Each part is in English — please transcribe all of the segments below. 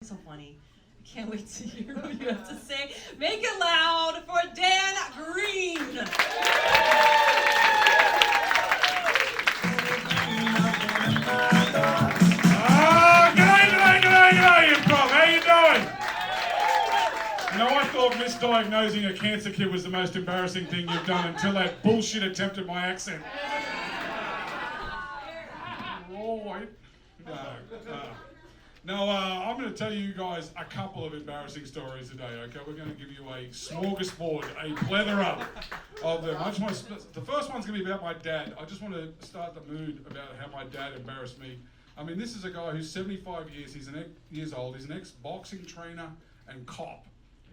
So funny. I can't wait to hear what you have to say. Make it loud for Dan Green. G'day, Improv. How you doing? I thought misdiagnosing a cancer kid was the most embarrassing thing you've done until that bullshit attempt at my accent. Right. No, I'm going to tell you guys a couple of embarrassing stories today, okay? We're going to give you a smorgasbord, a plethora of them. The first one's going to be about my dad. I just want to start the mood about how my dad embarrassed me. I mean, this is a guy who's 75 years old. He's an ex-boxing trainer and cop.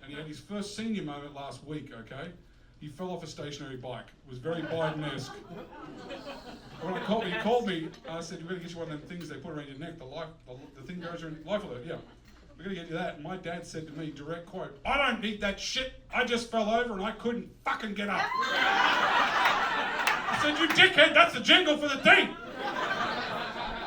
And he had his first senior moment last week, okay? He fell off a stationary bike. It was very Biden-esque. When he called me, I said, "We're going to get you one of them things they put around your neck, the thing goes around life alert, yeah. We're going to get you that." And my dad said to me, direct quote, "I don't need that shit. I just fell over and I couldn't fucking get up." I said, "You dickhead, that's the jingle for the thing."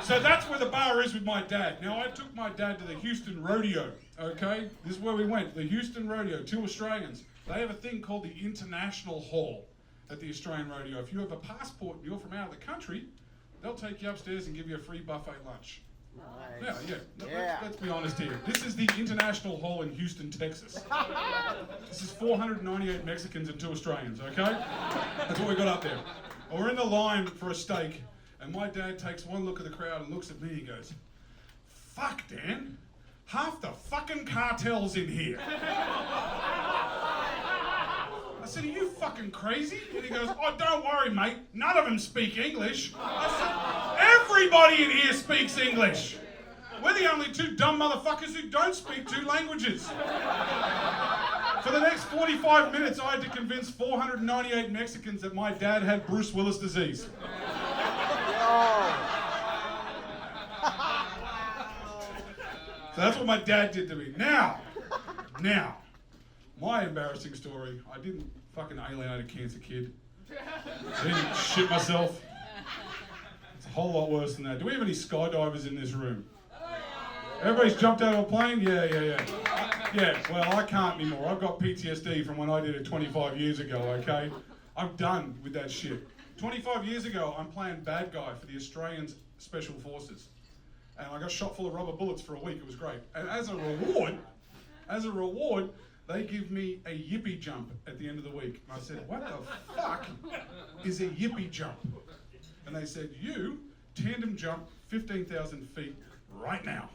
So that's where the bar is with my dad. Now, I took my dad to the Houston Rodeo, okay? This is where we went, the Houston Rodeo, 2 Australians. They have a thing called the International Hall at the Australian Rodeo. If you have a passport and you're from out of the country, they'll take you upstairs and give you a free buffet lunch. Nice. Yeah. Let's be honest here. This is the International Hall in Houston, Texas. This is 498 Mexicans and 2 Australians, okay? That's what we got up there. Well, we're in the line for a steak, and my dad takes one look at the crowd and looks at me and he goes, "Fuck, Dan, half the fucking cartel's in here." I said, "Are you fucking crazy?" And he goes, "Oh, don't worry, mate. None of them speak English." I said, "Everybody in here speaks English. We're the only 2 dumb motherfuckers who don't speak 2 languages." For the next 45 minutes, I had to convince 498 Mexicans that my dad had Bruce Willis disease. So that's what my dad did to me. Now, my embarrassing story, I didn't fucking alienate a cancer kid. I didn't shit myself. It's a whole lot worse than that. Do we have any skydivers in this room? Everybody's jumped out of a plane? Yeah. Yeah, well, I can't anymore. I've got PTSD from when I did it 25 years ago, okay? I'm done with that shit. 25 years ago, I'm playing bad guy for the Australian Special Forces. And I got shot full of rubber bullets for a week. It was great. And as a reward, they give me a yippee jump at the end of the week. And I said, "What the fuck is a yippee jump?" And they said, "You tandem jump 15,000 feet right now."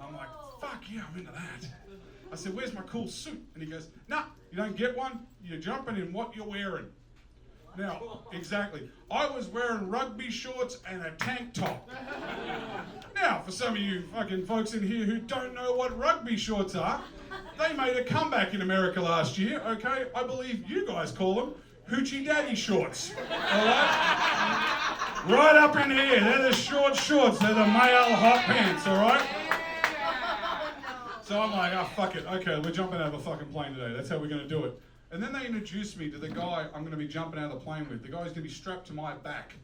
I'm like, "Fuck yeah, I'm into that." I said, "Where's my cool suit?" And he goes, "Nah, you don't get one. You're jumping in what you're wearing." Now, exactly. I was wearing rugby shorts and a tank top. Now, for some of you fucking folks in here who don't know what rugby shorts are, they made a comeback in America last year, okay? I believe you guys call them hoochie daddy shorts, all right? Right up in here, they're the short shorts, they're the male hot pants, all right? So I'm like, "Oh, fuck it, okay, we're jumping out of a fucking plane today, that's how we're gonna do it." And then they introduced me to the guy I'm going to be jumping out of the plane with. The guy's going to be strapped to my back.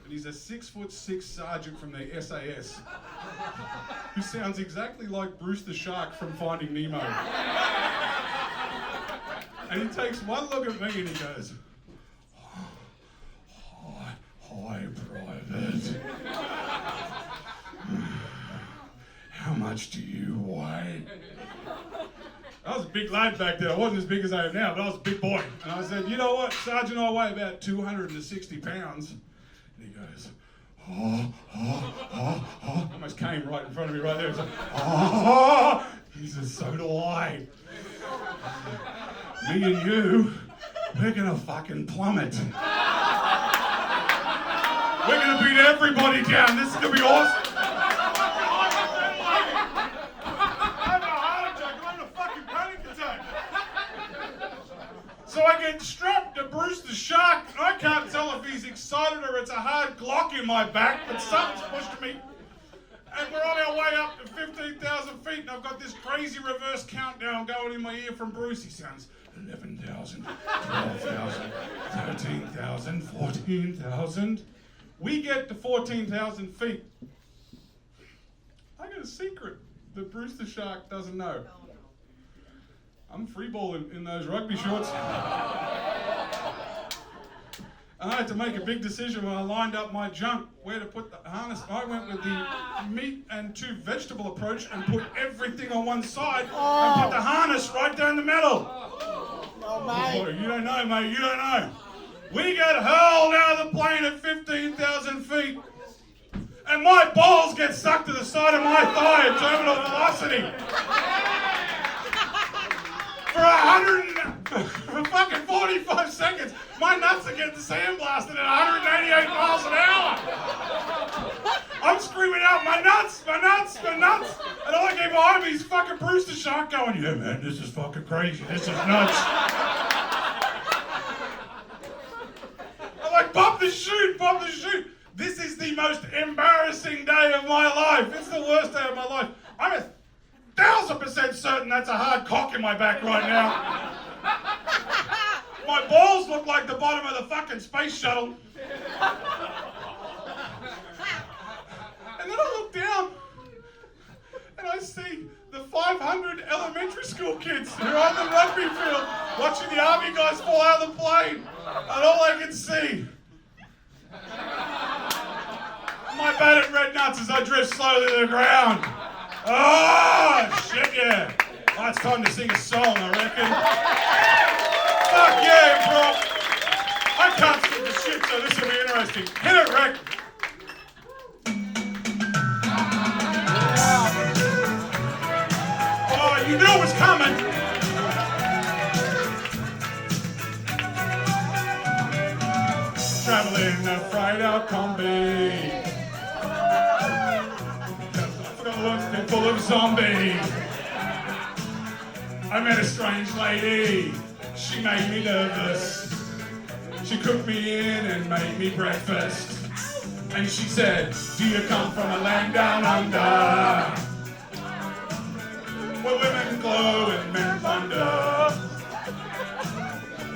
And he's a 6'6" sergeant from the SAS who sounds exactly like Bruce the Shark from Finding Nemo. And he takes one look at me and he goes, "Hi, Private. How much do you weigh?" I was a big lad back then. I wasn't as big as I am now, but I was a big boy. And I said, "You know what, Sergeant, I weigh about 260 pounds. And he goes, almost came right in front of me right there. He's like, He says, "So do I. Me and you, we're gonna fucking plummet. We're gonna beat everybody down. This is gonna be awesome." So I get strapped to Bruce the Shark, and I can't tell if he's excited or it's a hard Glock in my back, but something's pushed me. And we're on our way up to 15,000 feet, and I've got this crazy reverse countdown going in my ear from Bruce. He sounds 11,000, 12,000, 13,000, 14,000. We get to 14,000 feet. I got a secret. that Brewster Shark doesn't know. I'm freeballing in those rugby shorts. And I had to make a big decision when I lined up my junk where to put the harness. I went with the meat and 2 vegetable approach and put everything on one side and put the harness right down the middle. Oh, you don't know, mate, you don't know. We get hurled out of the plane at 15,000 feet and my balls get stuck to the side of my thigh at terminal velocity. For fucking 45 seconds, my nuts are getting sandblasted at 188 miles an hour. I'm screaming out, my nuts, my nuts, my nuts. And all I get behind me is fucking Brewster Shark going, yeah man, this is fucking crazy, this is nuts. I'm like, bump the chute, bump the chute. This is the most embarrassing day of my life. It's the worst day of my life. I'm 1,000% certain that's a hard cock in my back right now. My balls look like the bottom of the fucking space shuttle. And then I look down and I see the 500 elementary school kids who are on the rugby field watching the army guys fall out of the plane. And all I can see, my battered red nuts as I drift slowly to the ground. Oh, shit, yeah. Oh, it's time to sing a song, I reckon. Fuck yeah, Improv. I can't sing the shit, so this will be interesting. Hit it, Rick. Oh, you knew it was coming. Traveling a fried-out combi. Full of zombies. I met a strange lady. She made me nervous. She cooked me in and made me breakfast. And she said, do you come from a land down under? Where women glow and men plunder.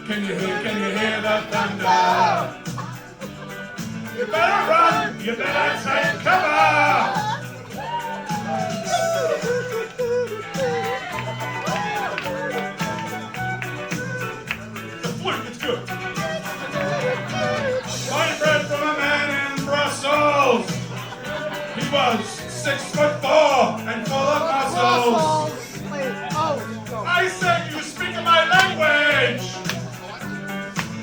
Can you hear the thunder? You better run, you better take cover. He was 6'4" and full of muscles. I said, you speak my language.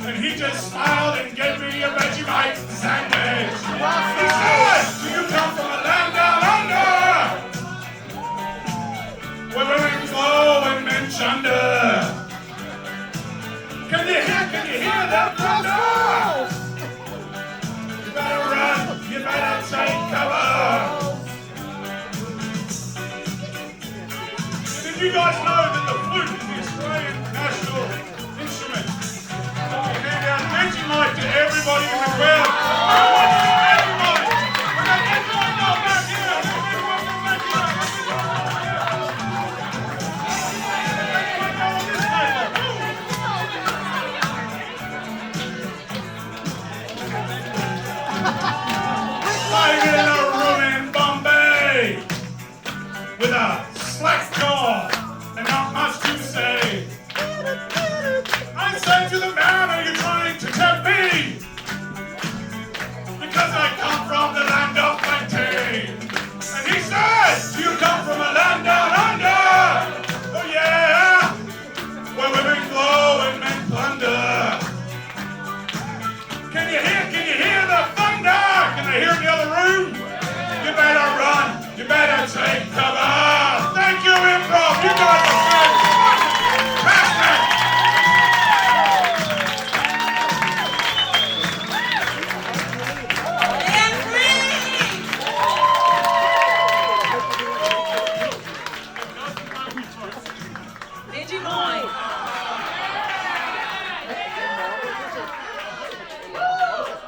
And he just smiled and gave me a Vegemite sandwich. He said, do you come from a land down under? Where women glow and men chunder. Can you hear that thunder? You better run, you better take cover. Did you guys know that the flute is the Australian national instrument? So we hand out Vegemite to everybody in the crowd. Everybody! We got everyone go back here! Everyone go back here! Everyone go on this table! I'm in a room in Bombay with a slack jaw and not much to say. I said to the man, are you trying to tempt me? Because I come from the land of plenty. And he said, do you come from a land down under? Oh yeah, where women glow and men plunder. Can you hear the thunder? Can I hear in the other room? You better run, you better take cover. Thank you, Improv. You guys are fantastic. Vegemite.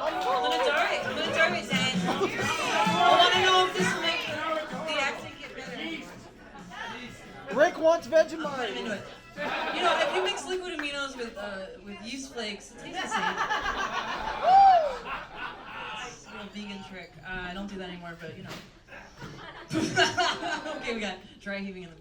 I'm gonna do it, Dan. I want to know if this will make the accent get better. Rick wants I'm Vegemite. into it. You know, if you mix liquid aminos with yeast flakes, it tastes the same. It's a little vegan trick. I don't do that anymore, but you know. Okay, we got dry heaving in the